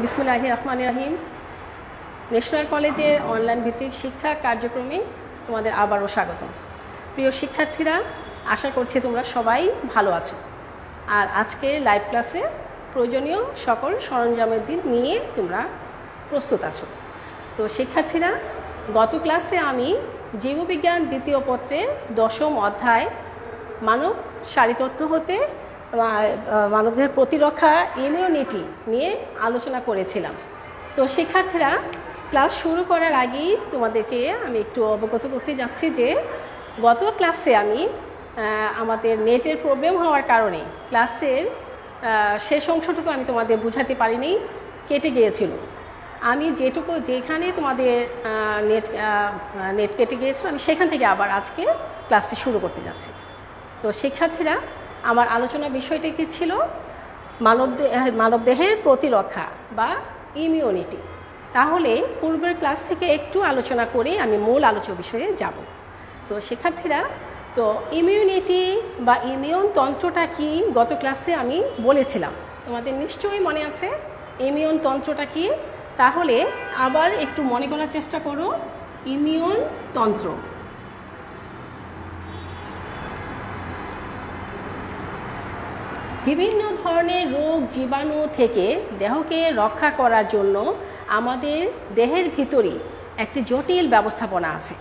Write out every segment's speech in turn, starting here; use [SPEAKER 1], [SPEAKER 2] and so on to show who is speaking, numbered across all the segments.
[SPEAKER 1] বিসমিল্লাহির রহমানির রহিম। ন্যাশনাল কলেজের অনলাইন ভিত্তিক শিক্ষা কার্যক্রমে তোমাদের আবারও স্বাগত। প্রিয় শিক্ষার্থীরা, আশা করছি তোমরা সবাই ভালো আছো। আর আজকের লাইভ ক্লাসে প্রয়োজনীয় সকল সরঞ্জামের দিক নিয়ে তোমরা প্রস্তুত আছো। তো শিক্ষার্থীরা, গত ক্লাসে আমি জীববিজ্ঞান দ্বিতীয় পত্রের 10ম অধ্যায় মানব শারীরতত্ত্ব হতে মানবদেহের প্রতিরক্ষা ইমিউনিটি নিয়ে আলোচনা করেছিলাম। তো শিক্ষার্থীরা, ক্লাস শুরু করার আগেই তোমাদেরকে আমি একটু অবগত করতে যাচ্ছি যে গত ক্লাসে আমি আমাদের নেটের প্রবলেম হওয়ার কারণে ক্লাসের শেষ অংশটুকু আমি তোমাদের বোঝাতে পারিনি, কেটে গিয়েছিল। আমি যেখানে তোমাদের নেট কেটে গিয়েছিল আমি সেখান থেকে আবার আজকে ক্লাসটি শুরু করতে যাচ্ছি। তো শিক্ষার্থীরা, আমার আলোচনা বিষয়টি কি ছিল? মানবদেহের প্রতিরক্ষা বা ইমিউনিটি। তাহলে পূর্বের ক্লাস থেকে একটু আলোচনা করে আমি মূল আলোচনা বিষয়ে যাব। তো শিক্ষার্থীরা, তো ইমিউনিটি বা ইমিউন তন্ত্রটা কি গত ক্লাসে আমি বলেছিলাম, তোমাদের নিশ্চয়ই মনে আছে ইমিউন তন্ত্রটা কি। তাহলে আবার একটু মনে করার চেষ্টা করো। ইমিউন তন্ত্র বিভিন্ন ধরনের রোগ জীবাণু থেকে দেহকে রক্ষা করার জন্য আমাদের দেহের ভিতরে একটি জটিল ব্যবস্থাপনা আছে।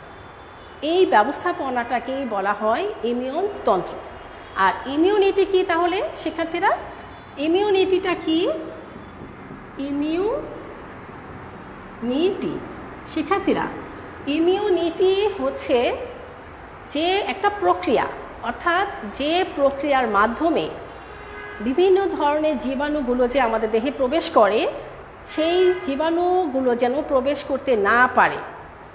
[SPEAKER 1] এই ব্যবস্থাপনাটাকেই বলা হয় ইমিউন তন্ত্র। আর ইমিউনিটি কি তাহলে শিক্ষার্থীরা? ইমিউনিটিটা কি? ইমিউনিটি শিক্ষার্থীরা, ইমিউনিটি হচ্ছে যে একটা প্রক্রিয়া, অর্থাৎ যে প্রক্রিয়ার মাধ্যমে বিভিন্ন ধরনের জীবাণুগুলো যে আমাদের দেহে প্রবেশ করে, সেই জীবাণুগুলো যেন প্রবেশ করতে না পারে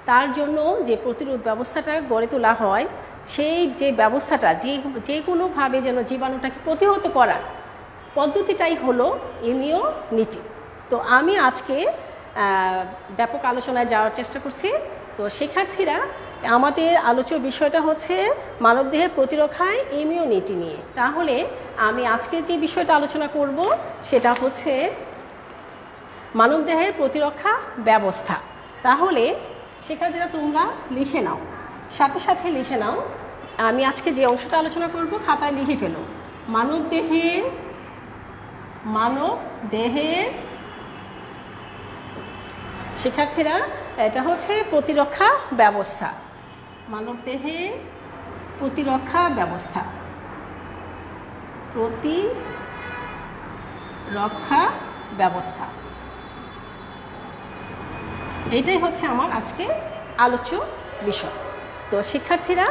[SPEAKER 1] তার জন্য যে প্রতিরোধ ব্যবস্থাটা গড়ে তোলা হয়, সেই যে ব্যবস্থাটা যে কোনোভাবে যেন জীবাণুটাকে প্রতিহত করার পদ্ধতিটাই হলো ইমিউনিটি। তো আমি আজকে ব্যাপক আলোচনায় যাওয়ার চেষ্টা করছি। তো শিক্ষার্থীরা, আমাদের আলোচ্য বিষয়টা হচ্ছে মানবদেহের প্রতিরক্ষায় ইমিউনিটি নিয়ে। তাহলে আমি আজকে যে বিষয়টা আলোচনা করব সেটা হচ্ছে মানবদেহের প্রতিরক্ষা ব্যবস্থা। তাহলে শিক্ষার্থীরা, তোমরা লিখে নাও, সাথে সাথে লিখে নাও। আমি আজকে যে অংশটা আলোচনা করব খাতায় লিখে ফেলো। মানবদেহের শিক্ষার্থীরা, এটা হচ্ছে প্রতিরক্ষা ব্যবস্থা। মানবদেহের প্রতিরক্ষা ব্যবস্থা, প্রতিরক্ষা ব্যবস্থা, এটাই হচ্ছে আমার আজকে আলোচ্য বিষয়। তো শিক্ষার্থীরা,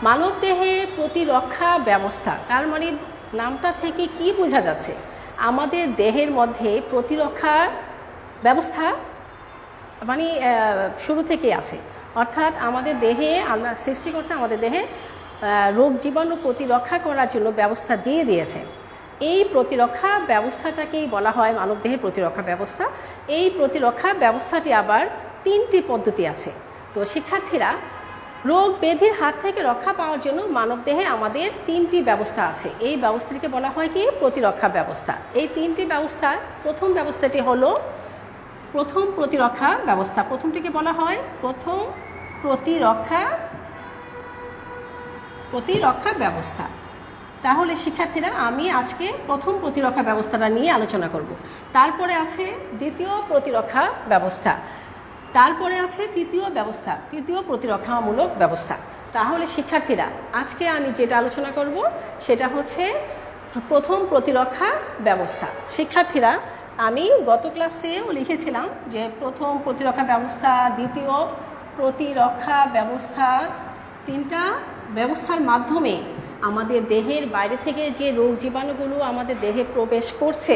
[SPEAKER 1] মানবদেহের প্রতিরক্ষা ব্যবস্থা তার মানে নামটা থেকে কি বোঝা যাচ্ছে? আমাদের দেহের মধ্যে প্রতিরক্ষা ব্যবস্থা মানে শুরু থেকেই আছে, অর্থাৎ আমাদের দেহে আল্লাহ সৃষ্টিকর্তা আমাদের দেহে রোগ জীবাণু প্রতিরক্ষা করার জন্য ব্যবস্থা দিয়ে দিয়েছে। এই প্রতিরক্ষা ব্যবস্থাটাকেই বলা হয় মানবদেহের প্রতিরক্ষা ব্যবস্থা। এই প্রতিরক্ষা ব্যবস্থাটি আবার 3টি পদ্ধতি আছে। তো শিক্ষার্থীরা, রোগ ব্যাধির হাত থেকে রক্ষা পাওয়ার জন্য মানবদেহে আমাদের 3টি ব্যবস্থা আছে। এই ব্যবস্থাটিকে বলা হয় কি? প্রতিরক্ষা ব্যবস্থা। এই 3টি ব্যবস্থার প্রথম ব্যবস্থাটি হলো প্রথম প্রতিরক্ষা ব্যবস্থা। প্রথমটিকে বলা হয় প্রথম প্রতিরক্ষা ব্যবস্থা। তাহলে শিক্ষার্থীরা, আমি আজকে প্রথম প্রতিরক্ষা ব্যবস্থাটা নিয়ে আলোচনা করব। তারপরে আছে দ্বিতীয় প্রতিরক্ষা ব্যবস্থা, তারপরে আছে তৃতীয় প্রতিরক্ষামূলক ব্যবস্থা। তাহলে শিক্ষার্থীরা, আজকে আমি যেটা আলোচনা করব সেটা হচ্ছে প্রথম প্রতিরক্ষা ব্যবস্থা। শিক্ষার্থীরা, আমি গত ক্লাসেও লিখেছিলাম যে প্রথম প্রতিরক্ষা ব্যবস্থা, দ্বিতীয় প্রতিরক্ষা ব্যবস্থা, 3টা ব্যবস্থার মাধ্যমে আমাদের দেহের বাইরে থেকে যে রোগ জীবাণুগুলো আমাদের দেহে প্রবেশ করছে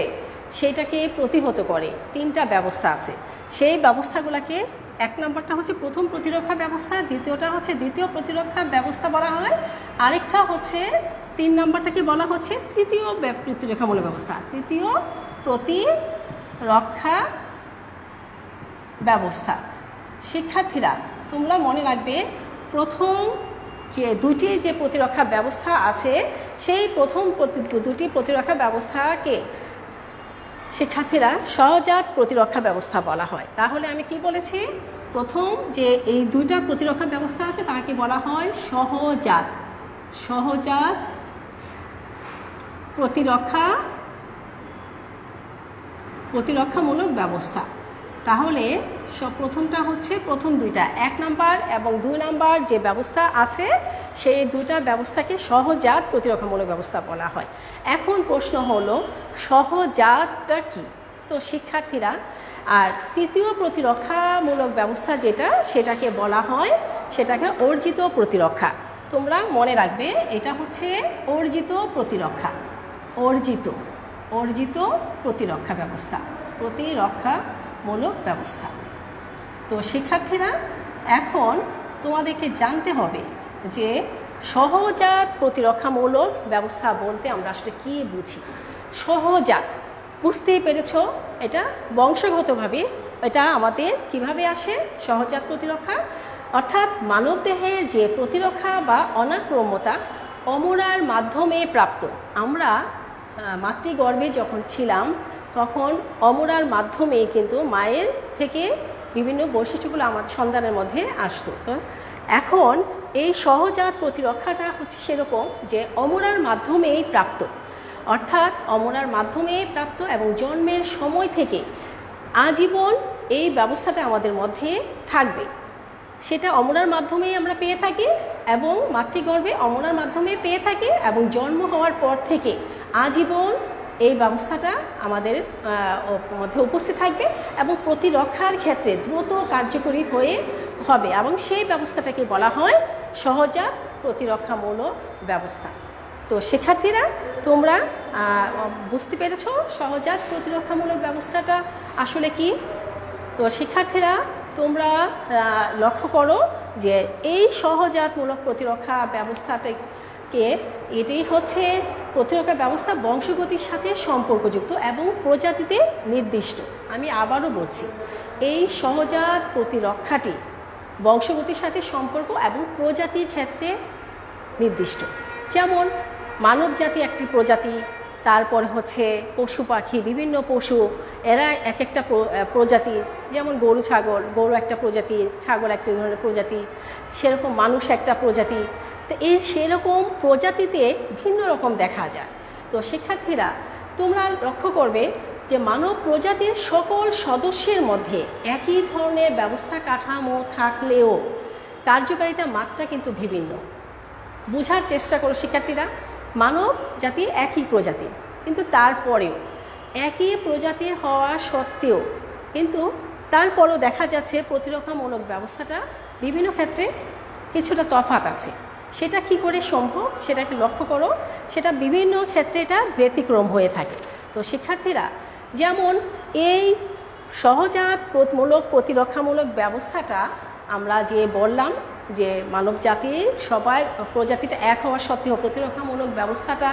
[SPEAKER 1] সেটাকে প্রতিহত করে 3টা ব্যবস্থা আছে। সেই ব্যবস্থাগুলোকে 1 নম্বরটা হচ্ছে প্রথম প্রতিরক্ষা ব্যবস্থা, দ্বিতীয়টা হচ্ছে দ্বিতীয় প্রতিরক্ষা ব্যবস্থা বলা হয়, আরেকটা হচ্ছে 3 নম্বরটাকে বলা হচ্ছে তৃতীয় প্রতিরক্ষামূলক ব্যবস্থা, তৃতীয় প্রতিরক্ষা ব্যবস্থা। শিক্ষার্থীরা, তোমরা মনে রাখবে প্রথম যে দুটি যে প্রতিরক্ষা ব্যবস্থা আছে সেই প্রথম দুটি প্রতিরক্ষা ব্যবস্থাকে শিক্ষার্থীরা সহজাত প্রতিরক্ষা ব্যবস্থা বলা হয়। তাহলে আমি কি বলেছি, প্রথম যে এই দুইটা প্রতিরক্ষা ব্যবস্থা আছে তাকে বলা হয় সহজাত প্রতিরক্ষামূলক ব্যবস্থা। তাহলে প্রথমটা হচ্ছে প্রথম দুইটা 1 নাম্বার এবং 2 নাম্বার যে ব্যবস্থা আছে সেই দুইটা ব্যবস্থাকে সহজাত প্রতিরক্ষামূলক ব্যবস্থা বলা হয়। এখন প্রশ্ন হলো সহজাতটা কি? তো শিক্ষার্থীরা আর তৃতীয় প্রতিরক্ষামূলক ব্যবস্থা যেটা সেটাকে বলা হয় সেটাকে অর্জিত প্রতিরক্ষা। তোমরা মনে রাখবে এটা হচ্ছে অর্জিত প্রতিরক্ষা, অর্জিত প্রতিরক্ষা প্রতিরক্ষামূলক ব্যবস্থা। তো শিক্ষার্থীরা এখন তোমাদেরকে জানতে হবে যে সহজাত প্রতিরক্ষামূলক ব্যবস্থা বলতে আমরা আসলে কি বুঝি। সহজাত বুঝতেই পেরেছ, এটা বংশগতভাবে এটা আমাদের কিভাবে আসে সহজাত প্রতিরক্ষা, অর্থাৎ মানবদেহের যে প্রতিরক্ষা বা অনাক্রম্যতা অমরার মাধ্যমে প্রাপ্ত। আমরা মাতৃগর্ভে যখন ছিলাম তখন অমরার মাধ্যমে কিন্তু মায়ের থেকে বিভিন্ন বৈশিষ্ট্যগুলো আমাদের সন্তানের মধ্যে আসতো। তো এখন এই সহজাত প্রতিরক্ষাটা হচ্ছে সেরকম যে অমরার মাধ্যমেই প্রাপ্ত, অর্থাৎ অমরার মাধ্যমে প্রাপ্ত এবং জন্মের সময় থেকে আজীবন এই ব্যবস্থাটা আমাদের মধ্যে থাকবে। সেটা অমরার মাধ্যমেই আমরা পেয়ে থাকি এবং মাতৃগর্ভে অমরার মাধ্যমে পেয়ে থাকি এবং জন্ম হওয়ার পর থেকে আজীবন এই ব্যবস্থাটা আমাদের মধ্যে উপস্থিত থাকবে এবং প্রতিরক্ষার ক্ষেত্রে দ্রুত কার্যকরী হবে এবং সেই ব্যবস্থাটাকে বলা হয় সহজাত প্রতিরক্ষামূলক ব্যবস্থা। তো শিক্ষার্থীরা তোমরা বুঝতে পেরেছো সহজাত প্রতিরক্ষামূলক ব্যবস্থাটা আসলে কি? তো শিক্ষার্থীরা তোমরা লক্ষ্য করো যে এই সহজাতমূলক প্রতিরক্ষা ব্যবস্থাটাকে এটাই হচ্ছে প্রতিরক্ষা ব্যবস্থা বংশগতির সাথে সম্পর্কযুক্ত এবং প্রজাতিতে নির্দিষ্ট। আমি আবারও বলছি, এই সহজাত প্রতিরক্ষাটি বংশগতির সাথে সম্পর্ক এবং প্রজাতির ক্ষেত্রে নির্দিষ্ট। যেমন মানব জাতি একটি প্রজাতি, তারপরে হচ্ছে পশু পাখি, বিভিন্ন পশু, এরা এক একটা প্রজাতি। যেমন গরু ছাগল, গরু একটা প্রজাতি, ছাগল একটা ধরনের প্রজাতি, সেরকম মানুষ একটা প্রজাতি। তো সেরকম প্রজাতিতে ভিন্ন রকম দেখা যায়। তো শিক্ষার্থীরা তোমরা লক্ষ্য করবে যে মানব প্রজাতির সকল সদস্যের মধ্যে একই ধরনের ব্যবস্থা কাঠামো থাকলেও কার্যকারিতার মাত্রা কিন্তু বিভিন্ন। বোঝার চেষ্টা করো শিক্ষার্থীরা, মানব জাতি একই প্রজাতির, কিন্তু তারপরেও একই প্রজাতির হওয়া সত্ত্বেও কিন্তু তারপরেও দেখা যাচ্ছে প্রতিরক্ষামূলক ব্যবস্থাটা বিভিন্ন ক্ষেত্রে কিছুটা তফাৎ আছে। সেটা কি করে সম্ভব সেটাকে লক্ষ্য করো, সেটা বিভিন্ন ক্ষেত্রে এটা ব্যতিক্রম হয়ে থাকে। তো শিক্ষার্থীরা যেমন এই সহজাত প্রতিরক্ষামূলক ব্যবস্থাটা আমরা যে বললাম যে মানব জাতির সবার প্রজাতিটা এক হওয়ার সত্ত্বেও প্রতিরক্ষামূলক ব্যবস্থাটা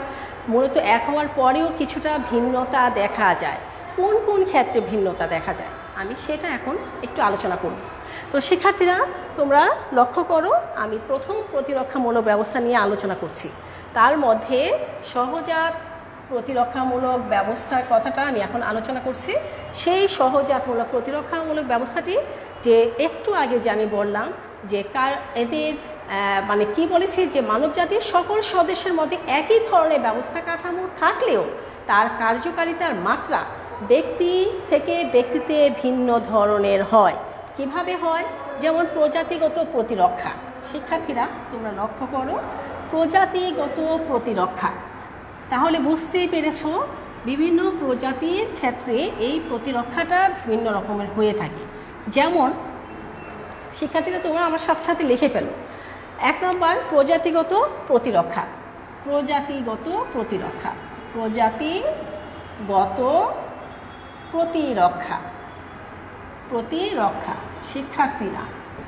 [SPEAKER 1] মূলত এক হওয়ার পরেও কিছুটা ভিন্নতা দেখা যায়। কোন কোন ক্ষেত্রে ভিন্নতা দেখা যায় আমি সেটা এখন একটু আলোচনা করব। তো শিক্ষার্থীরা তোমরা লক্ষ্য করো, আমি প্রথম প্রতিরক্ষামূলক ব্যবস্থা নিয়ে আলোচনা করছি। তার মধ্যে সহজাত প্রতিরক্ষামূলক ব্যবস্থার কথাটা আমি এখন আলোচনা করছি। সেই সহজাতমূলক প্রতিরক্ষামূলক ব্যবস্থাটি যে একটু আগে যে আমি বললাম যে এদের মানে কি বলেছি যে মানবজাতির সকল সদস্যের মধ্যে একই ধরনের ব্যবস্থা কাঠামো থাকলেও তার কার্যকারিতার মাত্রা ব্যক্তি থেকে ব্যক্তিতে ভিন্ন ধরনের হয়। কিভাবে হয়? যেমন প্রজাতিগত প্রতিরক্ষা। শিক্ষার্থীরা তোমরা লক্ষ্য করো, প্রজাতিগত প্রতিরক্ষা, তাহলে বুঝতেই পেরেছো বিভিন্ন প্রজাতির ক্ষেত্রে এই প্রতিরক্ষাটা বিভিন্ন রকমের হয়ে থাকে। যেমন শিক্ষার্থীরা তোমরা আমার সাথে সাথে লিখে ফেলো। 1 নম্বর প্রজাতিগত প্রতিরক্ষা। প্রজাতিগত প্রতিরক্ষা, প্রজাতিগত প্রতিরক্ষা, প্রতিরক্ষা। শিক্ষার্থীরা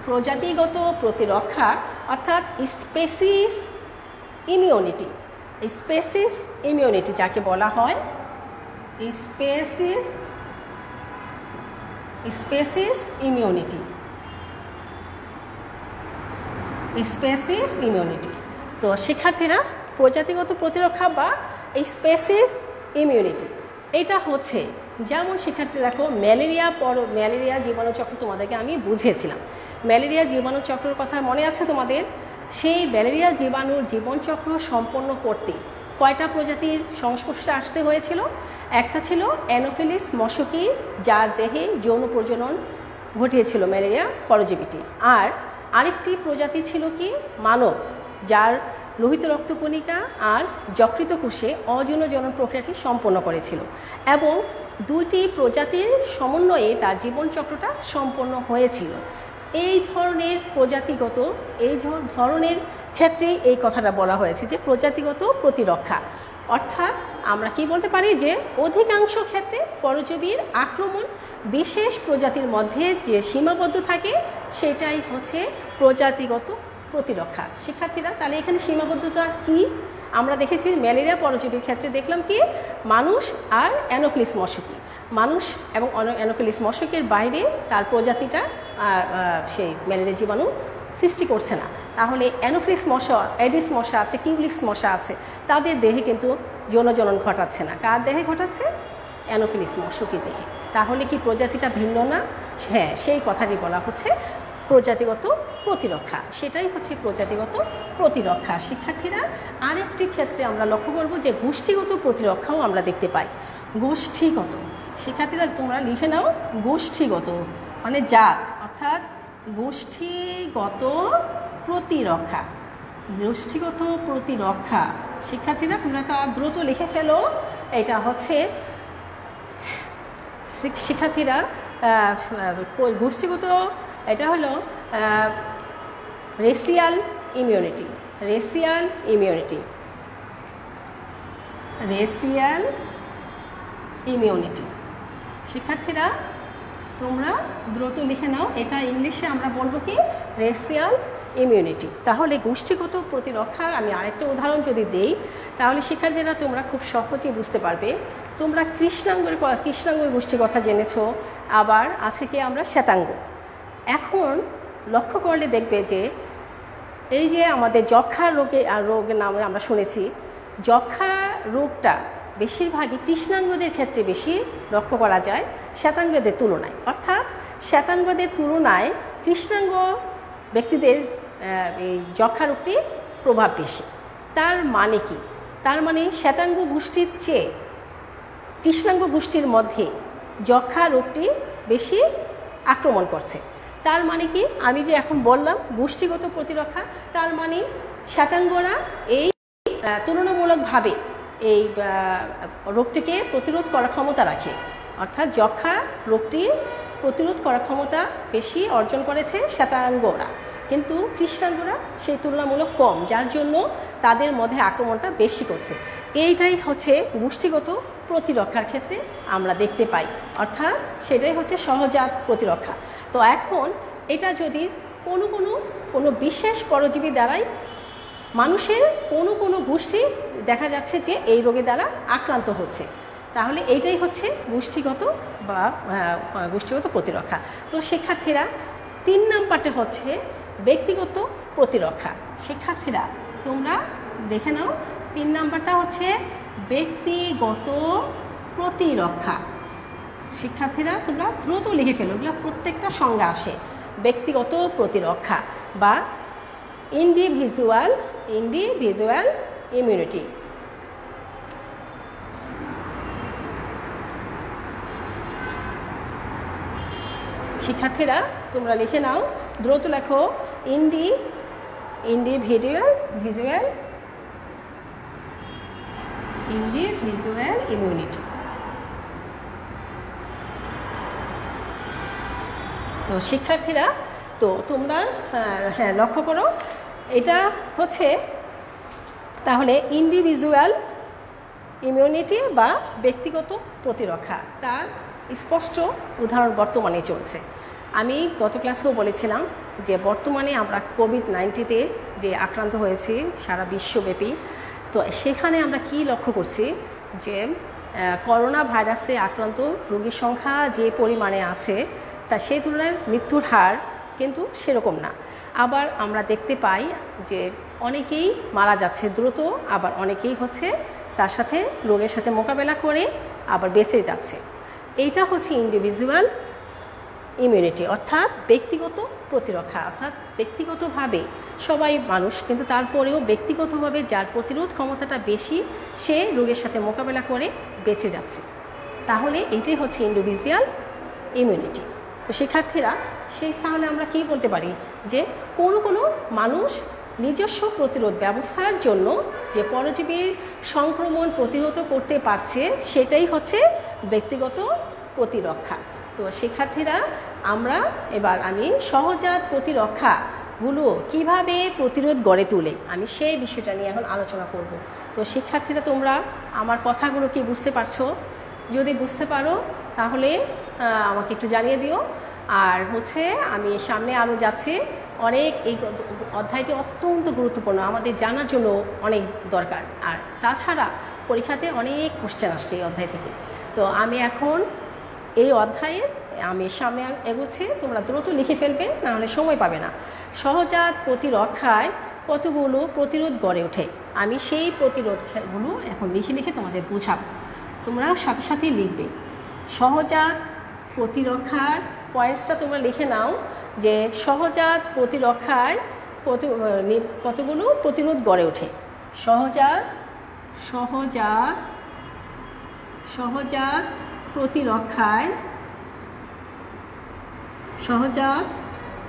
[SPEAKER 1] প্রজাতিগত প্রতিরক্ষা অর্থাৎ স্পেসিস ইমিউনিটি, স্পেসিস ইমিউনিটি যাকে বলা হয়, স্পেসিস ইমিউনিটি, স্পেসিস ইমিউনিটি। তো শিক্ষার্থীরা প্রজাতিগত প্রতিরক্ষা বা স্পেসিস ইমিউনিটি এটা হচ্ছে যেমন শিক্ষার্থী দেখো, ম্যালেরিয়া জীবাণুচক্র তোমাদেরকে আমি বুঝিয়েছিলাম। ম্যালেরিয়া জীবাণুচক্রের কথা মনে আছে তোমাদের? সেই ম্যালেরিয়া জীবাণুর জীবনচক্র সম্পন্ন করতে কয়টা প্রজাতির সংস্পর্শে আসতে হয়েছিল? একটা ছিল অ্যানোফিলিস মশকি, যার দেহে যৌন প্রজনন ঘটিয়েছিল ম্যালেরিয়া পরজীবীটি। আর আরেকটি প্রজাতি ছিল কি? মানব, যার লোহিত রক্তকণিকা আর যকৃত কোষে অযৌন জনন প্রক্রিয়াটি সম্পন্ন করেছিল। এবং দুইটি প্রজাতির সমন্বয়ে তার জীবনচক্রটা সম্পন্ন হয়েছিল। এই ধরনের ধরনের ক্ষেত্রে এই কথাটা বলা হয়েছে যে প্রজাতিগত প্রতিরক্ষা। অর্থাৎ আমরা কি বলতে পারি যে অধিকাংশ ক্ষেত্রে পরজীবীর আক্রমণ বিশেষ প্রজাতির মধ্যে যে সীমাবদ্ধ থাকে সেটাই হচ্ছে প্রজাতিগত প্রতিরক্ষা। শিক্ষার্থীরা, তাহলে এখানে সীমাবদ্ধতা কি? আমরা দেখেছি ম্যালেরিয়া পরজীবীর ক্ষেত্রে দেখলাম কি মানুষ আর অ্যানোফিলিস মশকি। মানুষ এবং অ্যানোফিলিস মশকের বাইরে তার প্রজাতিটা সেই ম্যালেরিয়া জীবাণু সৃষ্টি করছে না। তাহলে অ্যানোফিলিস মশা, এডিস মশা আছে, কিউলিক্স মশা আছে, তাদের দেহে কিন্তু যৌন জনন ঘটাচ্ছে না। কার দেহে ঘটাচ্ছে? অ্যানোফিলিস মশকের দেহে। তাহলে কি প্রজাতিটা ভিন্ন না? হ্যাঁ, সেই কথাটি বলা হচ্ছে প্রজাতিগত প্রতিরক্ষা। সেটাই হচ্ছে প্রজাতিগত প্রতিরক্ষা। শিক্ষার্থীরা, আরেকটি ক্ষেত্রে আমরা লক্ষ্য করব যে গোষ্ঠীগত প্রতিরক্ষাও আমরা দেখতে পাই। গোষ্ঠীগত, শিক্ষার্থীরা তোমরা লিখে নাও, গোষ্ঠীগত মানে জাত, অর্থাৎ গোষ্ঠীগত প্রতিরক্ষা। গোষ্ঠীগত প্রতিরক্ষা শিক্ষার্থীরা তোমরা তা দ্রুত লিখে ফেলো। এটা হচ্ছে শিক্ষার্থীরা গোষ্ঠীগত, এটা হলো racial immunity. Racial immunity, racial immunity. শিক্ষার্থীরা তোমরা দ্রুত লিখে নাও, এটা ইংলিশে আমরা বলবো কি? Racial immunity. তাহলে গোষ্ঠীগত প্রতিরক্ষার আমি আরেকটা উদাহরণ যদি দেই, তাহলে শিক্ষার্থীরা তোমরা খুব সহজেই বুঝতে পারবে। তোমরা কৃষ্ণাঙ্গ গোষ্ঠীর কথা জেনেছো, আবার আছে কি আমরা শ্বেতাঙ্গ। এখন লক্ষ্য করলে দেখবে যে এই যে আমাদের যক্ষা রোগের নামে আমরা শুনেছি, যক্ষা রোগটা বেশিরভাগই কৃষ্ণাঙ্গদের ক্ষেত্রে বেশি লক্ষ্য করা যায় শ্বেতাঙ্গদের তুলনায়। অর্থাৎ শ্বেতাঙ্গদের তুলনায় কৃষ্ণাঙ্গ ব্যক্তিদের এই যক্ষা রোগটির প্রভাব বেশি। তার মানে কি? তার মানে শ্বেতাঙ্গ গোষ্ঠীর চেয়ে কৃষ্ণাঙ্গ গোষ্ঠীর মধ্যে যক্ষা রোগটি বেশি আক্রমণ করছে। তার মানে কি? আমি যে এখন বললাম গোষ্ঠীগত প্রতিরক্ষা, তার মানে শ্বেতাঙ্গরা এই তুলনামূলকভাবে এই রোগটিকে প্রতিরোধ করার ক্ষমতা রাখে। অর্থাৎ যক্ষা রোগটি প্রতিরোধ করার ক্ষমতা বেশি অর্জন করেছে শ্বেতাঙ্গরা, কিন্তু কৃষ্ণাঙ্গরা সেই তুলনামূলক কম, যার জন্য তাদের মধ্যে আক্রমণটা বেশি করছে। এইটাই হচ্ছে গোষ্ঠীগত প্রতিরক্ষার ক্ষেত্রে আমরা দেখতে পাই। অর্থাৎ সেটাই হচ্ছে সহজাত প্রতিরক্ষা। তো এখন এটা যদি কোনো বিশেষ পরজীবী দ্বারাই মানুষের কোনো গোষ্ঠী দেখা যাচ্ছে যে এই রোগের দ্বারা আক্রান্ত হচ্ছে, তাহলে এইটাই হচ্ছে গোষ্ঠীগত প্রতিরক্ষা। তো শিক্ষার্থীরা 3 নাম্বারটা হচ্ছে ব্যক্তিগত প্রতিরক্ষা। শিক্ষার্থীরা তোমরা দেখে নাও, 3 নাম্বারটা হচ্ছে ব্যক্তিগত প্রতিরক্ষা। শিক্ষার্থীরা তোমরা দ্রুত লিখে ফেলো, এগুলো প্রত্যেকটা সংজ্ঞা আসে। ব্যক্তিগত প্রতিরক্ষা বা ইন্ডিভিজুয়াল ইমিউনিটি। শিক্ষার্থীরা তোমরা লিখে নাও, দ্রুত লেখো, ইন্ডিভিজুয়াল ইমিউনিটি। তো শিক্ষার্থীরা তো তোমরা হ্যাঁ লক্ষ্য করো, এটা হচ্ছে তাহলে ইন্ডিভিজুয়াল ইমিউনিটি বা ব্যক্তিগত প্রতিরক্ষা, তার স্পষ্ট উদাহরণ বর্তমানে চলছে। আমি গত ক্লাসেও বলেছিলাম যে বর্তমানে আমরা কোভিড-19 যে আক্রান্ত হয়েছি সারা বিশ্বব্যাপী, তো সেখানে আমরা কি লক্ষ্য করছি যে করোনা ভাইরাসে আক্রান্ত রোগীর সংখ্যা যে পরিমাণে আছে তা সেই তুলনায় মৃত্যুর হার কিন্তু সেরকম না। আবার আমরা দেখতে পাই যে অনেকেই মারা যাচ্ছে দ্রুত, আবার অনেকেই হচ্ছে তার সাথে রোগের সাথে মোকাবেলা করে আবার বেঁচে যাচ্ছে। এইটা হচ্ছে ইন্ডিভিজুয়াল ইমিউনিটি, অর্থাৎ ব্যক্তিগত প্রতিরক্ষা। অর্থাৎ ব্যক্তিগতভাবে সবাই মানুষ, কিন্তু তারপরেও ব্যক্তিগতভাবে যার প্রতিরোধ ক্ষমতাটা বেশি সে রোগের সাথে মোকাবেলা করে বেঁচে যাচ্ছে। তাহলে এটাই হচ্ছে ইন্ডিভিজুয়াল ইমিউনিটি। তো শিক্ষার্থীরা তাহলে আমরা কি বলতে পারি যে কোনো মানুষ নিজস্ব প্রতিরোধ ব্যবস্থার জন্য যে পরজীবীর সংক্রমণ প্রতিহত করতে পারছে সেটাই হচ্ছে ব্যক্তিগত প্রতিরক্ষা। তো শিক্ষার্থীরা আমি সহজাত প্রতিরক্ষাগুলো কিভাবে প্রতিরোধ গড়ে তোলে আমি সেই বিষয়টা নিয়ে এখন আলোচনা করব। তো শিক্ষার্থীরা তোমরা আমার কথাগুলো কি বুঝতে পারছো? যদি বুঝতে পারো তাহলে আমাকে একটু জানিয়ে দিও। আর আমি সামনে আরও যাচ্ছি, এই অধ্যায়টি অত্যন্ত গুরুত্বপূর্ণ, আমাদের জানার জন্য অনেক দরকার। আর তাছাড়া পরীক্ষাতে অনেক কোশ্চেন আসছে এই অধ্যায় থেকে। তো আমি এখন এই অধ্যায়ে সামনে এগোচ্ছি, তোমরা দ্রুত লিখে ফেলবে, নাহলে সময় পাবে না। সহজাত প্রতিরক্ষায় কতগুলো প্রতিরোধ গড়ে ওঠে, আমি সেই প্রতিরোধগুলো এখন লিখে তোমাদের বোঝাবো। তোমরা সাথে সাথে লিখবে। সহজাত প্রতিরক্ষার পয়েন্টসটা তোমরা লিখে নাও যে সহজাত প্রতিরক্ষায় কতগুলো প্রতিরোধ গড়ে ওঠে। সহজাত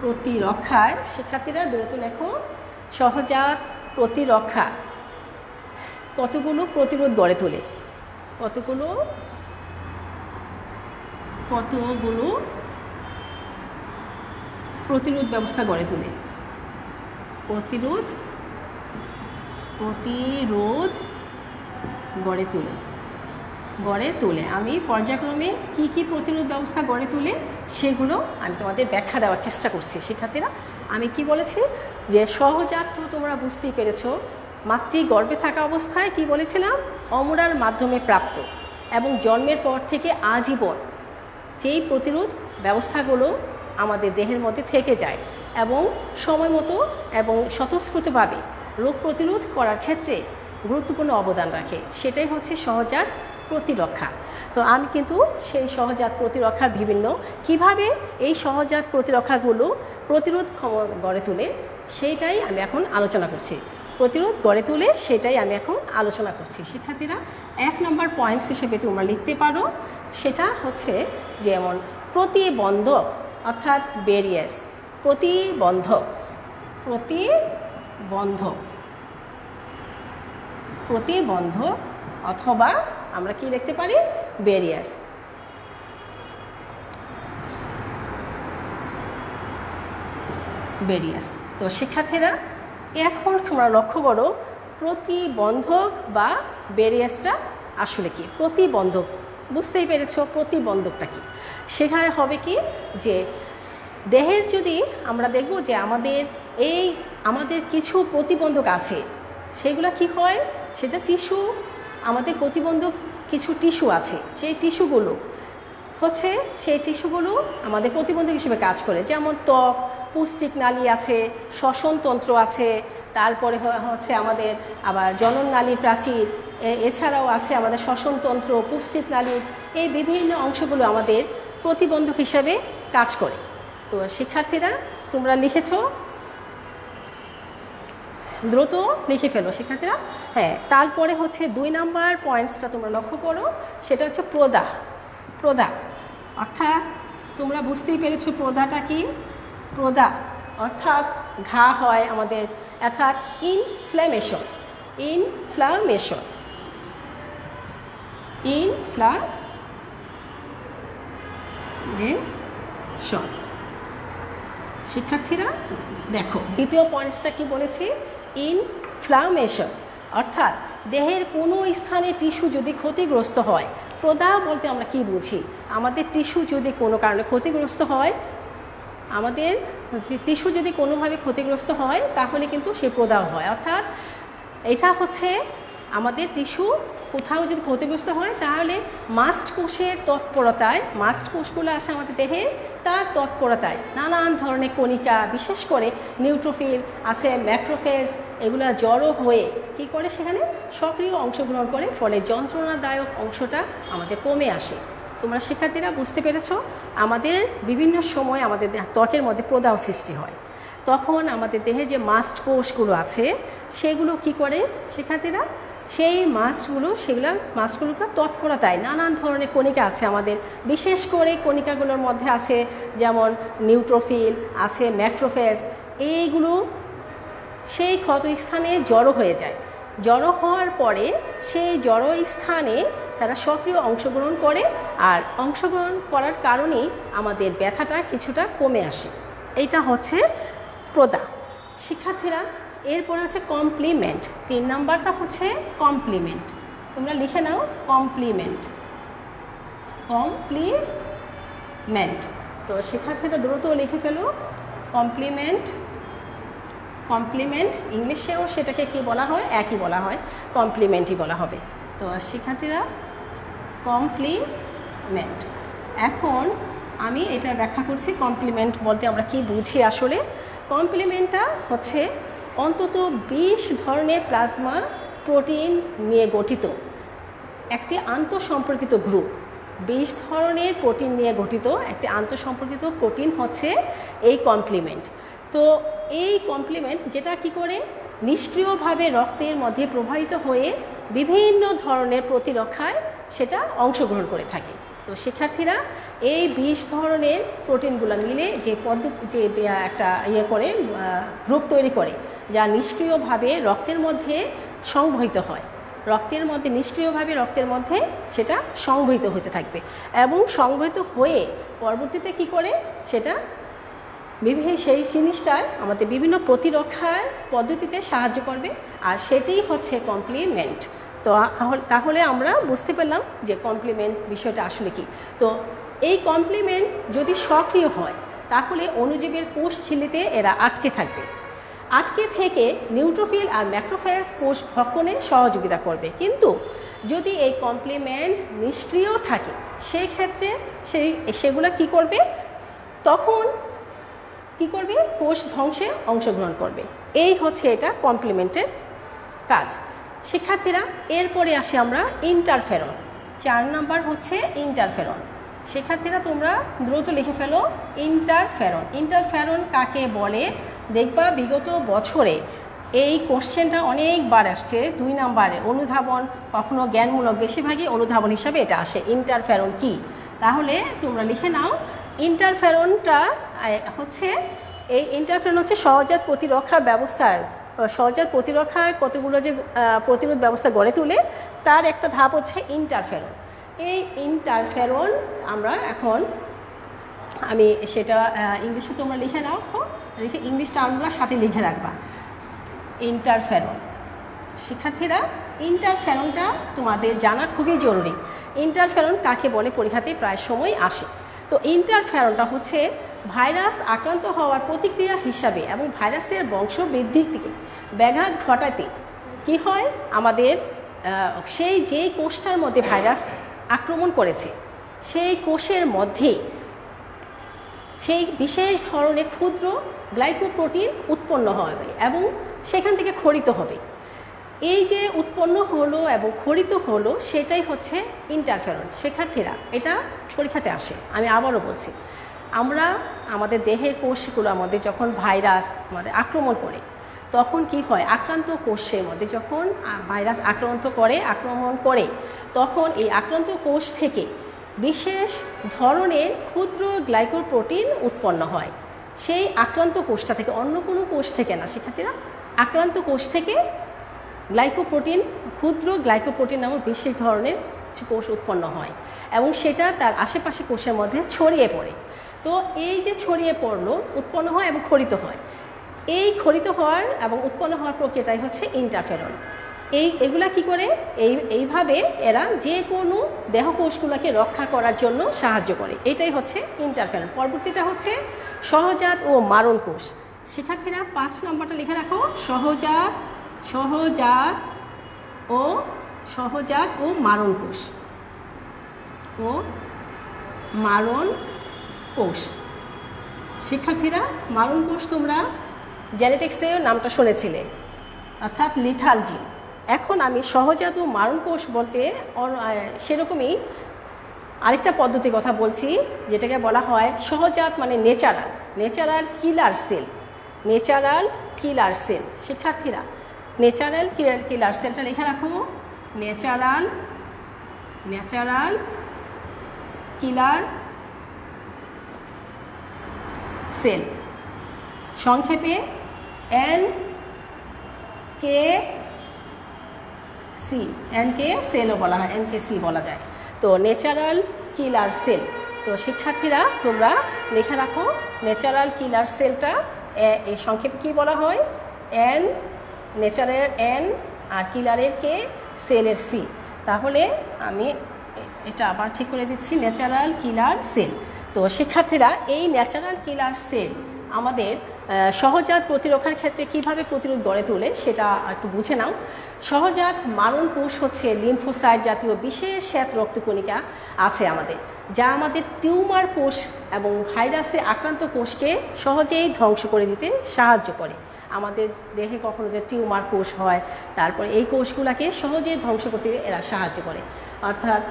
[SPEAKER 1] প্রতিরক্ষায় শিক্ষার্থীরা দ্রুত লেখো। সহজাত প্রতিরক্ষা কতগুলো প্রতিরোধ গড়ে তোলে, কতগুলো প্রতিরোধ ব্যবস্থা গড়ে তোলে, প্রতিরোধ গড়ে তোলে। আমি পর্যায়ক্রমে কি প্রতিরোধ ব্যবস্থা গড়ে তোলে সেগুলো আমি তোমাদের ব্যাখ্যা দেওয়ার চেষ্টা করছি। শিক্ষার্থীরা আমি কি বলেছি যে সহজাত, তোমরা বুঝতেই পেরেছো, মাতৃগর্ভে থাকা অবস্থায় কি বলেছিলাম, অমরার মাধ্যমে প্রাপ্ত এবং জন্মের পর থেকে আজীবন যেই প্রতিরোধ ব্যবস্থাগুলো আমাদের দেহের মধ্যে থেকে যায় এবং সময় মতো এবং স্বতঃস্ফূর্তভাবে রোগ প্রতিরোধ করার ক্ষেত্রে গুরুত্বপূর্ণ অবদান রাখে, সেটাই হচ্ছে সহজাত প্রতিরক্ষা। তো আমি কিন্তু সেই সহজাত প্রতিরক্ষার কিভাবে এই সহজাত প্রতিরক্ষাগুলো প্রতিরোধ গড়ে তোলে সেইটাই আমি এখন আলোচনা করছি। শিক্ষার্থীরা 1 নম্বর পয়েন্টস হিসেবে তোমরা লিখতে পারো, সেটা হচ্ছে যেমন প্রতিবন্ধক, অর্থাৎ ব্যারিয়ার্স। প্রতিবন্ধক অথবা আমরা কি লিখতে পারি, ব্যারিয়ার্স। তো শিক্ষার্থীরা এখন তোমরা লক্ষ্য করো প্রতিবন্ধক বা ব্যারিয়ার্সটা আসলে কি। প্রতিবন্ধক বুঝতেই পেরেছো, প্রতিবন্ধকটা কি। সেখানে হবে কি যে দেহের যদি আমরা দেখব যে আমাদের কিছু প্রতিবন্ধক আছে, সেগুলো কি হয়, সেটা টিস্যু, আমাদের প্রতিবন্ধক কিছু টিস্যু আছে, সেই টিস্যুগুলো আমাদের প্রতিবন্ধক হিসেবে কাজ করে। যেমন ত্বক, পুষ্টিক নালী আছে, শ্বসনতন্ত্র আছে, তারপরে আমাদের আবার জনননালী প্রাচীর, এছাড়াও আছে আমাদের শ্বসনতন্ত্র, পুষ্টিক নালী, এই বিভিন্ন অংশগুলো আমাদের প্রতিবন্ধক হিসেবে কাজ করে। তো শিক্ষার্থীরা তোমরা লিখেছো, দ্রুত লিখে ফেলো শিক্ষার্থীরা। হ্যাঁ, তারপরে 2 নম্বর পয়েন্টসটা তোমরা লক্ষ্য করো, সেটা হচ্ছে প্রদাহ। অর্থাৎ তোমরা বুঝতেই পেরেছো প্রদাহটা কি। প্রদাহ অর্থাৎ ঘা হয় আমাদের, অর্থাৎ ইনফ্ল্যামেশন। শিক্ষার্থীরা দেখো, দ্বিতীয় পয়েন্টসটা কি বলেছি, ইনফ্ল্যামেশন, অর্থাৎ দেহের কোনো স্থানে টিস্যু যদি ক্ষতিগ্রস্ত হয়। প্রদাহ বলতে আমরা কি বুঝি, আমাদের টিস্যু যদি কোনো কারণে ক্ষতিগ্রস্ত হয়, কোনোভাবে ক্ষতিগ্রস্ত হয় তাহলে কিন্তু সে প্রদাহ হয়। অর্থাৎ এটা হচ্ছে আমাদের টিস্যু কোথাও যদি ক্ষতিগ্রস্ত হয় তাহলে মাস্ট কোষের তৎপরতায়, মাস্ট কোষগুলো আছে আমাদের দেহে, তার তৎপরতায় নানান ধরনের কণিকা, বিশেষ করে নিউট্রোফিল আছে, ম্যাক্রোফেজ, এগুলা জড়ো হয়ে কি করে সেখানে সক্রিয় অংশগ্রহণ করে, ফলে যন্ত্রণাদায়ক অংশটা আমাদের কমে আসে। তোমরা শিক্ষার্থীরা বুঝতে পেরেছ, আমাদের বিভিন্ন সময় আমাদের ত্বকের মধ্যে প্রদাহ সৃষ্টি হয়, তখন আমাদের দেহে যে মাস্ট কোষগুলো আছে সেগুলো কি করে শিক্ষার্থীরা, সেই মাস্টগুলোকে তৎপরতায় নানান ধরনের কণিকা আছে আমাদের, বিশেষ করে কণিকাগুলোর মধ্যে আছে যেমন নিউট্রোফিল আছে, ম্যাক্রোফেজ, এইগুলো সেই ক্ষত স্থানে জড়ো হয়ে যায়। জড়ো হওয়ার পরে সেই জড়ো স্থানে তারা সক্রিয় অংশগ্রহণ করে, আর অংশগ্রহণ করার কারণেই আমাদের ব্যথাটা কিছুটা কমে আসে। এইটা হচ্ছে প্রদাহ। শিক্ষার্থীরা এরপর আছে কমপ্লিমেন্ট। 3 নাম্বারটা হচ্ছে কমপ্লিমেন্ট। তোমরা লিখে নাও কমপ্লিমেন্ট। কমপ্লিমেন্ট, তো শিক্ষার্থীরা দ্রুত লিখে ফেলো কমপ্লিমেন্ট। কমপ্লিমেন্ট ইংলিশেও সেটাকে কি বলা হয়, একই বলা হয়, কমপ্লিমেন্টই বলা হবে। তো শিক্ষার্থীরা কমপ্লিমেন্ট। এখন আমি এটা ব্যাখ্যা করছি কমপ্লিমেন্ট বলতে আমরা কি বুঝি। আসলে কমপ্লিমেন্টটা হচ্ছে অন্তত 20 ধরনের প্লাজমা প্রোটিন নিয়ে গঠিত একটি আন্তঃসম্পর্কিত গ্রুপ। 20 ধরনের প্রোটিন নিয়ে গঠিত একটি আন্তঃসম্পর্কিত প্রোটিন হচ্ছে এই কমপ্লিমেন্ট। তো এই কমপ্লিমেন্ট যেটা কি করে নিষ্ক্রিয়ভাবে রক্তের মধ্যে প্রবাহিত হয়ে বিভিন্ন ধরনের প্রতিরক্ষায় সেটা অংশগ্রহণ করে থাকে। তো শিক্ষার্থীরা এই 20 ধরনের প্রোটিনগুলো মিলে যে একটা করে গ্রুপ তৈরি করে, যা নিষ্ক্রিয়ভাবে রক্তের মধ্যে সংবহিত হয়, নিষ্ক্রিয়ভাবে রক্তের মধ্যে সেটা সংবহিত হতে থাকবে, এবং সংবহিত হয়ে পরবর্তীতে কি করে সেটা সেই জিনিসটায় আমাদের বিভিন্ন প্রতিরক্ষার পদ্ধতিতে সাহায্য করবে, আর সেটাই হচ্ছে কমপ্লিমেন্ট। তো তাহলে আমরা বুঝতে পারলাম যে কমপ্লিমেন্ট বিষয়টা আসলে কি। তো এই কমপ্লিমেন্ট যদি সক্রিয় হয় তাহলে অণুজীবের কোষ ঝিল্লিতে এরা আটকে থেকে নিউট্রোফিল আর ম্যাক্রোফেজ কোষ ভক্ষণে সহযোগিতা করবে। কিন্তু যদি এই কমপ্লিমেন্ট নিষ্ক্রিয় থাকে সেই ক্ষেত্রে সেগুলো কি করবে, তখন কি করবে, কোষ ধ্বংসে অংশগ্রহণ করবে। এই হচ্ছে এটা কমপ্লিমেন্টের কাজ। শিক্ষার্থীরা এরপরে আসি আমরা ইন্টারফেরন। 4 নাম্বার হচ্ছে ইন্টারফেরন। শিক্ষার্থীরা তোমরা দ্রুত লিখে ফেলো ইন্টারফেরন। ইন্টারফেরন কাকে বলে দেখবা বিগত বছরে এই কোশ্চেনটা অনেকবার আসছে। 2 নাম্বারে অনুধাবন, কখনো জ্ঞানমূলক, বেশিরভাগই অনুধাবন হিসাবে এটা আসে। ইন্টারফেরন কি, তাহলে তোমরা লিখে নাও। ইন্টারফেরনটা হচ্ছে সহজাত প্রতিরক্ষার কতগুলো যে প্রতিরোধ ব্যবস্থা গড়ে তুলে, তার একটা ধাপ হচ্ছে ইন্টারফেরন। এই ইন্টারফেরন আমি সেটা ইংলিশে তোমরা লিখে নাও, ইংলিশ টার্মগুলোর সাথে লিখে রাখবা ইন্টারফেরন। শিক্ষার্থীরা ইন্টারফেরনটা তোমাদের জানা খুবই জরুরি। ইন্টারফেরন কাকে বলে পরীক্ষাতে প্রায় সময় আসে। তো ইন্টারফেরনটা হচ্ছে ভাইরাস আক্রান্ত হওয়ার প্রতিক্রিয়া হিসাবে এবং ভাইরাসের বংশবৃদ্ধিতে ব্যাঘাত ঘটাতে কি হয়, আমাদের যেই কোষটার মধ্যে ভাইরাস আক্রমণ করেছে সেই কোষের মধ্যে সেই বিশেষ ধরনের ক্ষুদ্র গ্লাইকোপ্রোটিন উৎপন্ন হবে এবং সেখান থেকে ক্ষরিত হবে। এই যে উৎপন্ন হলো এবং ক্ষরিত হলো সেটাই হচ্ছে ইন্টারফেরন। শিক্ষার্থীরা এটা পরীক্ষাতে আসে। আমি আবারও বলছি, আমাদের দেহের কোষগুলো আমাদের যখন ভাইরাস আমাদের আক্রমণ করে, তখন কি হয়, আক্রান্ত কোষের মধ্যে যখন ভাইরাস আক্রমণ করে তখন এই আক্রান্ত কোষ থেকে বিশেষ ধরনের ক্ষুদ্র গ্লাইকোপ্রোটিন উৎপন্ন হয়। সেই আক্রান্ত কোষটা থেকে, অন্য কোনো কোষ থেকে না শিক্ষার্থীরা, আক্রান্ত কোষ থেকে ক্ষুদ্র গ্লাইকোপ্রোটিন নামক বিশেষ ধরনের কোষ উৎপন্ন হয় এবং সেটা তার আশেপাশে কোষের মধ্যে ছড়িয়ে পড়ে। তো এই যে ছড়িয়ে পড়লো, উৎপন্ন হয় এবং ক্ষরিত হয়, এই ক্ষরিত হওয়ার এবং উৎপন্ন হওয়ার প্রক্রিয়াটাই হচ্ছে ইন্টারফেরন। এগুলা কি করে, এইভাবে এরা যে কোনো দেহকোষগুলোকে রক্ষা করার জন্য সাহায্য করে। এটাই হচ্ছে ইন্টারফেরন। পরবর্তীটা হচ্ছে সহজাত ও মারণ কোষ। শিক্ষার্থীরা 5 নম্বরটা লিখে রাখো, সহজাত ও মারণ কোষ। শিক্ষার্থীরা মারণ কোষ তোমরা জেনেটিক্সে নামটা শুনেছিলে, অর্থাৎ লিথাল জিন। এখন আমি সহজাত ও মারণ কোষ বলতে সেরকমই আরেকটা পদ্ধতির কথা বলছি, যেটাকে বলা হয় সহজাত মানে ন্যাচারাল কিলার সেল। ন্যাচারাল কিলার সেল। শিক্ষার্থীরা ন্যাচারাল কিলার সেলটা লিখে রাখো। ন্যাচারাল কিলার সেল, সংক্ষেপে NK সেলও বলা হয়, NKC বলা যায়। তো ন্যাচারাল কিলার সেল। তো শিক্ষার্থীরা তোমরা লিখে রাখো ন্যাচারাল কিলার সেলটা এই সংক্ষেপে কী বলা হয়? নেচারের N আর কিলারের K, সেলের C। তাহলে আমি এটা আবার ঠিক করে দিচ্ছি, ন্যাচারাল কিলার সেল। তো শিক্ষার্থীরা এই ন্যাচারাল কিলার সেল আমাদের সহজাত প্রতিরক্ষার ক্ষেত্রে কিভাবে প্রতিরোধ গড়ে তোলে সেটা একটু বুঝে নাও। সহজাত মারণ কোষ হচ্ছে লিম্ফোসাইট জাতীয় বিশেষ শ্বেত রক্তকণিকা আছে আমাদের, যা আমাদের টিউমার কোষ এবং ভাইরাসে আক্রান্ত কোষকে সহজেই ধ্বংস করে দিতে সাহায্য করে। আমাদের দেহে কখনো যে টিউমার কোষ হয়, তারপরে এই কোষগুলোকে সহজে ধ্বংস করতে এরা সাহায্য করে। অর্থাৎ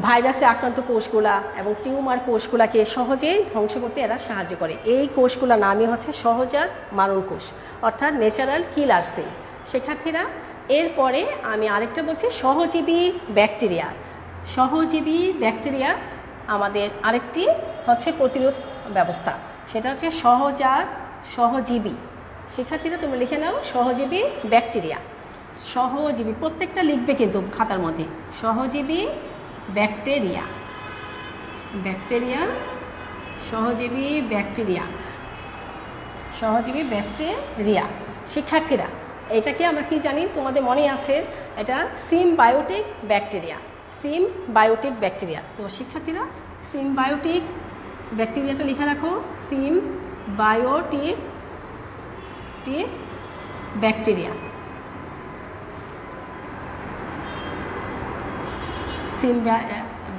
[SPEAKER 1] ভাইরাসে আক্রান্ত কোষগুলা এবং টিউমার কোষগুলাকে সহজেই ধ্বংস করতে এরা সাহায্য করে। এই কোষগুলোর নামই হচ্ছে সহজাত মারণ কোষ, অর্থাৎ ন্যাচারাল কিলার সেল। শিক্ষার্থীরা এরপরে আমি আরেকটা বলছি সহজীবী ব্যাকটেরিয়া। সহজীবী ব্যাকটেরিয়া আমাদের আরেকটি হচ্ছে প্রতিরোধ ব্যবস্থা, সেটা হচ্ছে সহজীবী। শিক্ষার্থীরা তুমি লিখে নাও সহজীবী ব্যাকটেরিয়া। সহজীবী প্রত্যেকটা লিখবে কিন্তু খাতার মধ্যে। সহজীবী ব্যাকটেরিয়া, সহজীবী ব্যাকটেরিয়া। শিক্ষার্থীরা এটাকে আমরা কি জানি, তোমাদের মনে আছে, এটা সিমবায়োটিক ব্যাকটেরিয়া। তো শিক্ষার্থীরা সিমবায়োটিক ব্যাকটেরিয়াটা লিখে রাখো। Symbiotic bacteria,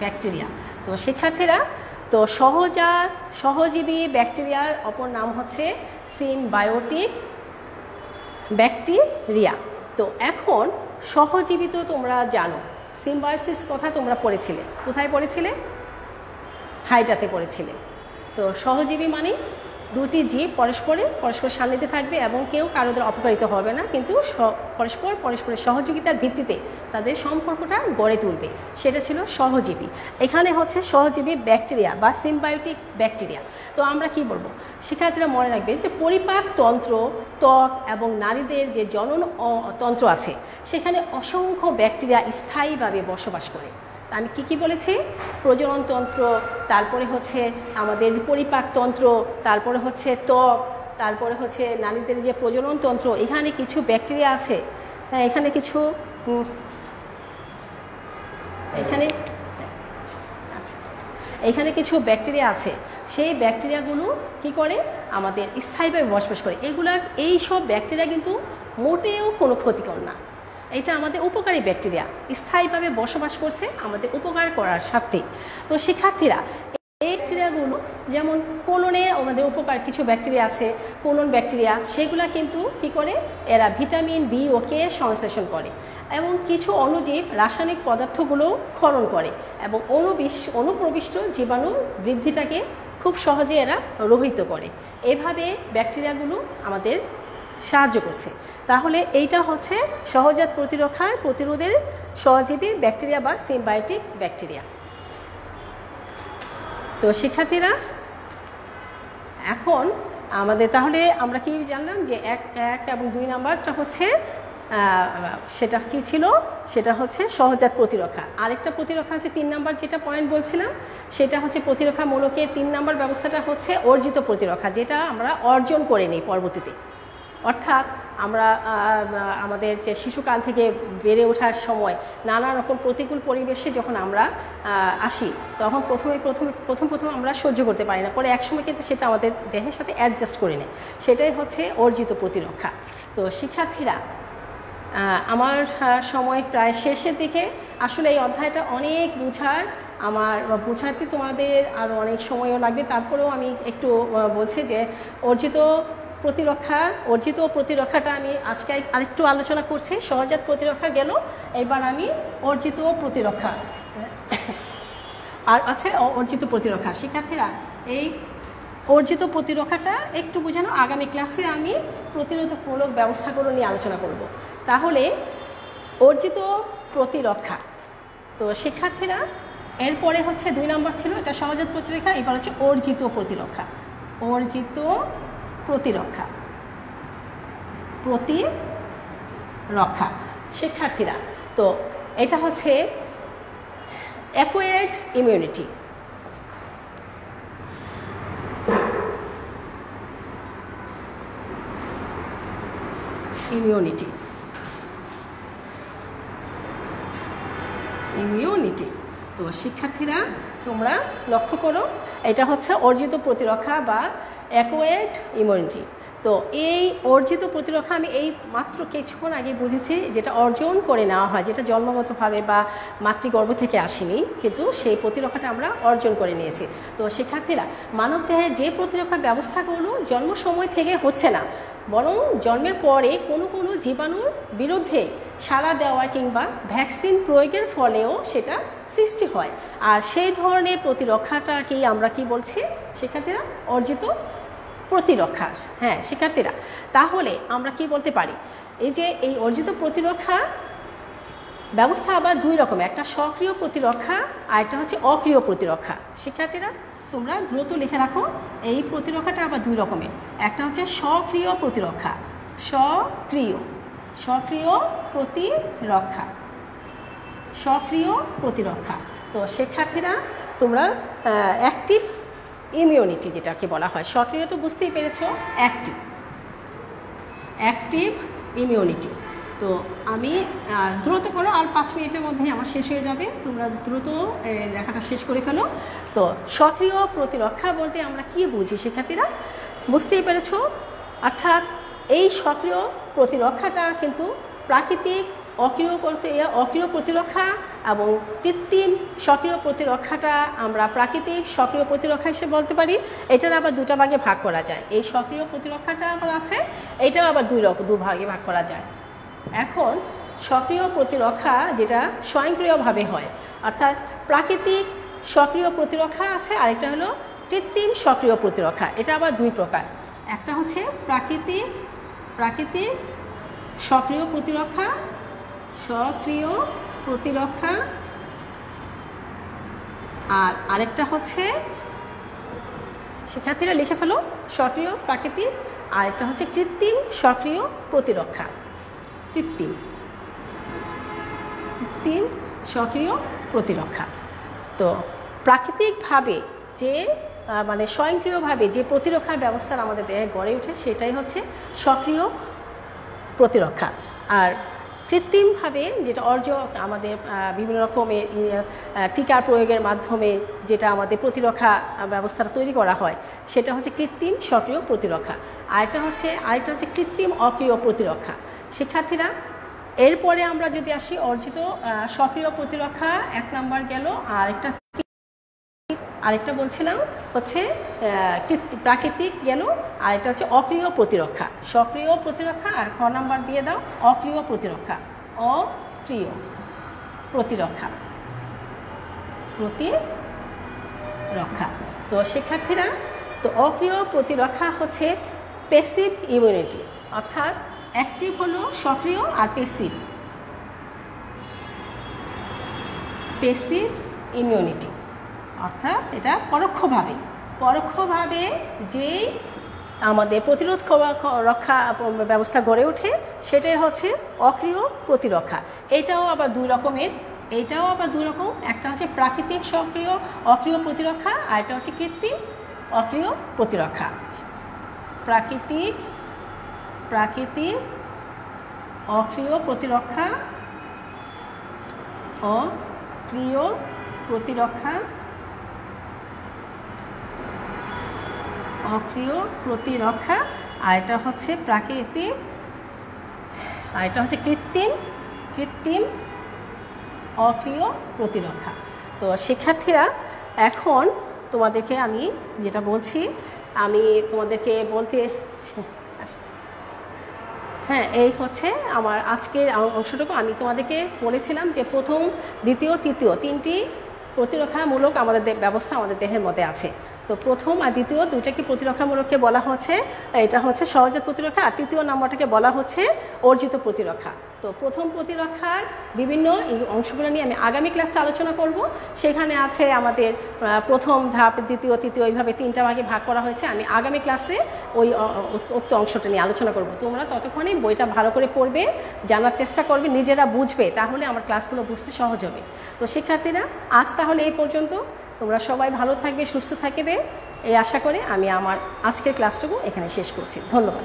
[SPEAKER 1] bacteria. তো শিক্ষার্থীরা তো সহজীবী ব্যাকটেরিয়ার অপর নাম হচ্ছে সিমবায়োটিক ব্যাকটেরিয়া। তো এখন সহজীবী তো তোমরা জানো, সিম্বায়োসিস কথা তোমরা পড়েছিলে, কোথায় পড়েছিলে? হাইডাতে পড়েছিলে। তো সহজীবী মানে দুটি জীব পরস্পর সান্নিধ্যে থাকবে এবং কেউ কারোদের অপকারিত হবে না, কিন্তু পরস্পরের সহযোগিতার ভিত্তিতে তাদের সম্পর্কটা গড়ে তুলবে, সেটা ছিল সহজীবী। এখানে হচ্ছে সহজীবী ব্যাকটেরিয়া বা সিমবায়োটিক ব্যাকটেরিয়া। তো আমরা কি বলবো শিক্ষার্থীরা, মনে রাখবে যে পরিপাক তন্ত্র, ত্বক এবং নারীদের যে জনন তন্ত্র আছে, সেখানে অসংখ্য ব্যাকটেরিয়া স্থায়ীভাবে বসবাস করে। আমি কি বলেছি? প্রজনন তন্ত্র, তারপরে হচ্ছে আমাদের পরিপাক তন্ত্র, তারপরে হচ্ছে ত্বক, তারপরে হচ্ছে নারীদের যে প্রজনন তন্ত্র, এখানে কিছু ব্যাকটেরিয়া আছে। হ্যাঁ, এখানে কিছু ব্যাকটেরিয়া আছে। সেই ব্যাকটেরিয়াগুলো কি করে? আমাদের স্থায়ীভাবে বসবাস করে। এই সব ব্যাকটেরিয়া কিন্তু মোটেও কোনো ক্ষতিকর না, এটা আমাদের উপকারী ব্যাকটেরিয়া, স্থায়ীভাবে বসবাস করছে আমাদের উপকার করার স্বার্থে। তো শিক্ষার্থীরা এই ব্যাকটেরিয়াগুলো যেমন কোলনে আমাদের উপকার কিছু ব্যাকটেরিয়া আছে, কোলন ব্যাকটেরিয়া, সেগুলো কিন্তু কি করে? এরা ভিটামিন বি ও কে সংশ্লেষণ করে এবং কিছু অণুজীব রাসায়নিক পদার্থগুলো ক্ষরণ করে এবং অনুপ্রবিষ্ট জীবাণু বৃদ্ধিটাকে খুব সহজে এরা রোহিত করে। এভাবে ব্যাকটেরিয়াগুলো আমাদের সাহায্য করছে। তাহলে এইটা হচ্ছে সহজাত প্রতিরোধের সহজীবী ব্যাকটেরিয়া বা সিমবায়োটিক ব্যাকটেরিয়া। তো শিক্ষার্থীরা এখন আমাদের তাহলে আমরা কি জানলাম যে এক এবং 2 নাম্বারটা হচ্ছে সেটা কি ছিল? সেটা হচ্ছে সহজাত প্রতিরক্ষা। আরেকটা প্রতিরক্ষা হচ্ছে 3 নাম্বার, যেটা পয়েন্ট বলছিলাম, সেটা হচ্ছে প্রতিরক্ষামূলকের 3 নাম্বার ব্যবস্থাটা হচ্ছে অর্জিত প্রতিরক্ষা, যেটা আমরা অর্জন করে নিই পরবর্তীতে। অর্থাৎ আমরা আমাদের যে শিশুকাল থেকে বেড়ে ওঠার সময় নানা রকম প্রতিকূল পরিবেশে যখন আমরা আসি, তখন প্রথম আমরা সহ্য করতে পারি না, পরে একসময় কিন্তু সেটা আমাদের দেহের সাথে অ্যাডজাস্ট করে নেয়। সেটাই হচ্ছে অর্জিত প্রতিরক্ষা। তো শিক্ষার্থীরা আমার সময় প্রায় শেষের দিকে। আসলে এই অধ্যায়টা অনেক বোঝাতে তোমাদের আরও অনেক সময়ও লাগবে, তারপরেও আমি একটু বলছি যে অর্জিত প্রতিরক্ষাটা আমি আজকে আরেকটু আলোচনা করছি। সহজাত প্রতিরক্ষা গেল, এবার আমি অর্জিত প্রতিরক্ষা আর আছে অর্জিত প্রতিরক্ষা। শিক্ষার্থীরা এই অর্জিত প্রতিরক্ষাটা একটু বোঝানো, আগামী ক্লাসে আমি প্রতিরোধমূলক ব্যবস্থাগুলো নিয়ে আলোচনা করব। তাহলে অর্জিত প্রতিরক্ষা, তো শিক্ষার্থীরা এরপরে হচ্ছে 2 নম্বর ছিল এটা সহজাত প্রতিরক্ষা, এবার হচ্ছে অর্জিত প্রতিরক্ষা। অর্জিত প্রতিরক্ষা, প্রতিরক্ষা শিক্ষার্থীরা, তো এটা হচ্ছে অ্যাকোয়ার্ড ইমিউনিটি। ইমিউনিটি ইমিউনিটি তো শিক্ষার্থীরা তোমরা লক্ষ্য করো, এটা হচ্ছে অর্জিত প্রতিরক্ষা বা অ্যাকোয়ার্ড ইমিউনিটি। তো এই অর্জিত প্রতিরক্ষা আমি এই মাত্র কিছুক্ষণ আগে বুঝেছি, যেটা অর্জন করে নেওয়া হয়, যেটা জন্মগতভাবে বা মাতৃগর্ভ থেকে আসেনি, কিন্তু সেই প্রতিরক্ষাটা আমরা অর্জন করে নিয়েছি। তো শিক্ষার্থীরা মানবদেহে যে প্রতিরক্ষা ব্যবস্থাগুলো জন্ম সময় থেকে হচ্ছে না, বরং জন্মের পরে কোনো কোনো জীবাণুর বিরুদ্ধে সাড়া দেওয়ার কিংবা ভ্যাকসিন প্রয়োগের ফলেও সেটা সৃষ্টি হয়, আর সেই ধরনের প্রতিরক্ষাটাকেই আমরা কি বলছি শিক্ষার্থীরা? অর্জিত প্রতিরক্ষা। হ্যাঁ শিক্ষার্থীরা, তাহলে আমরা কি বলতে পারি, এই যে এই অর্জিত প্রতিরক্ষা ব্যবস্থা আবার 2 রকমের, একটা সক্রিয় প্রতিরক্ষা আর একটা হচ্ছে অক্রিয় প্রতিরক্ষা। শিক্ষার্থীরা তোমরা দ্রুত লিখে রাখো, এই প্রতিরক্ষাটা আবার 2 রকমের, একটা হচ্ছে সক্রিয় প্রতিরক্ষা, সক্রিয় প্রতিরক্ষা, সক্রিয় প্রতিরক্ষা। তো শিক্ষার্থীরা তোমরা অ্যাক্টিভ ইমিউনিটি যেটাকে বলা হয়, সক্রিয় তো বুঝতেই পেরেছো, অ্যাক্টিভ ইমিউনিটি। তো আমি দ্রুত করো, আর 5 মিনিটের মধ্যে আমার শেষ হয়ে যাবে, তোমরা দ্রুত লেখাটা শেষ করে ফেলো। তো সক্রিয় প্রতিরক্ষা বলতে আমরা কি বুঝি শিক্ষার্থীরা? বুঝতেই পেরেছো, অর্থাৎ এই সক্রিয় প্রতিরক্ষাটা কিন্তু প্রাকৃতিক অক্রিয় প্রতিরক্ষা এবং কৃত্রিম সক্রিয় প্রতিরক্ষাটা আমরা প্রাকৃতিক সক্রিয় প্রতিরক্ষা হিসেবে বলতে পারি। এটার আবার 2টা ভাগে ভাগ করা যায়, এই সক্রিয় প্রতিরক্ষাটা আবার আছে, এটাও আবার 2 ভাগে ভাগ করা যায়। এখন সক্রিয় প্রতিরক্ষা যেটা স্বয়ংক্রিয়ভাবে হয়, অর্থাৎ প্রাকৃতিক সক্রিয় প্রতিরক্ষা আছে, আরেকটা হলো কৃত্রিম সক্রিয় প্রতিরক্ষা। এটা আবার 2 প্রকার, একটা হচ্ছে প্রাকৃতিক সক্রিয় প্রতিরক্ষা, আর আরেকটা হচ্ছে শিক্ষার্থীরা লিখে ফেলো, সক্রিয় প্রাকৃতিক, আরেকটা হচ্ছে কৃত্রিম সক্রিয় প্রতিরক্ষা, কৃত্রিম সক্রিয় প্রতিরক্ষা। তো প্রাকৃতিকভাবে যে মানে স্বয়ংক্রিয়ভাবে যে প্রতিরক্ষা ব্যবস্থা আমাদের দেহে গড়ে ওঠে সেটাই হচ্ছে সক্রিয় প্রতিরক্ষা, আর কৃত্রিমভাবে যেটা আমাদের বিভিন্ন রকমের টিকার প্রয়োগের মাধ্যমে যেটা আমাদের প্রতিরক্ষা ব্যবস্থাটা তৈরি করা হয় সেটা হচ্ছে কৃত্রিম সক্রিয় প্রতিরক্ষা, আরেকটা হচ্ছে কৃত্রিম অক্রিয় প্রতিরক্ষা। শিক্ষার্থীরা এরপরে আমরা যদি আসি অর্জিত সক্রিয় প্রতিরক্ষা 1 নাম্বার গেল, আরেকটা বলছিলাম হচ্ছে প্রাকৃতিক গেল, আর এটা হচ্ছে অক্রিয় প্রতিরক্ষা, সক্রিয় প্রতিরক্ষা, আর 6 নাম্বার দিয়ে দাও অক্রিয় প্রতিরক্ষা, অক্রিয় প্রতিরক্ষা। তো শিক্ষার্থীরা, তো অক্রিয় প্রতিরক্ষা হচ্ছে প্যাসিভ ইমিউনিটি, অর্থাৎ অ্যাক্টিভ হলো সক্রিয় আর প্যাসিভ ইমিউনিটি, অর্থাৎ এটা পরোক্ষভাবে যেই আমাদের প্রতিরোধ রক্ষা ব্যবস্থা গড়ে ওঠে সেটাই হচ্ছে অক্রিয় প্রতিরক্ষা। এটাও আবার 2 রকমের, একটা হচ্ছে প্রাকৃতিক সক্রিয় অক্রিয় প্রতিরক্ষা, আর এটা হচ্ছে কৃত্রিম অক্রিয় প্রতিরক্ষা। প্রাকৃতিক অক্রিয় প্রতিরক্ষা, অক্রিয় প্রতিরক্ষা, আর এটা হচ্ছে প্রাকৃতিক, আর এটা হচ্ছে কৃত্রিম অক্রিয় প্রতিরক্ষা। তো শিক্ষার্থীরা এখন তোমাদেরকে আমি যেটা বলছি, আমি তোমাদেরকে বলতে, হ্যাঁ এই হচ্ছে আমার আজকের অংশটুকু। আমি তোমাদেরকে বলেছিলাম যে প্রথম, দ্বিতীয়, তৃতীয় 3টি প্রতিরক্ষামূলক আমাদের ব্যবস্থা আমাদের দেহের মধ্যে আছে। তো প্রথম আর দ্বিতীয় দুইটাকে প্রতিরক্ষামূলককে বলা হচ্ছে, এটা হচ্ছে সহজাত প্রতিরক্ষা, আর তৃতীয় নম্বরটাকে বলা হচ্ছে অর্জিত প্রতিরক্ষা। তো প্রথম প্রতিরক্ষার বিভিন্ন অংশগুলো নিয়ে আমি আগামী ক্লাসে আলোচনা করব। সেখানে আছে আমাদের প্রথম ধাপ, দ্বিতীয়, তৃতীয়, এইভাবে 3টা ভাগে ভাগ করা হয়েছে। আমি আগামী ক্লাসে ওই উক্ত অংশটা নিয়ে আলোচনা করব। তোমরা ততক্ষণে বইটা ভালো করে পড়বে, জানার চেষ্টা করবে, নিজেরা বুঝবে, তাহলে আমার ক্লাসগুলো বুঝতে সহজ হবে। তো শিক্ষার্থীরা, আজ তাহলে এই পর্যন্ত। তোমরা সবাই ভালো থাকবে, সুস্থ থাকবে, এই আশা করে আমি আমার আজকের ক্লাসটুকু এখানে শেষ করছি। ধন্যবাদ।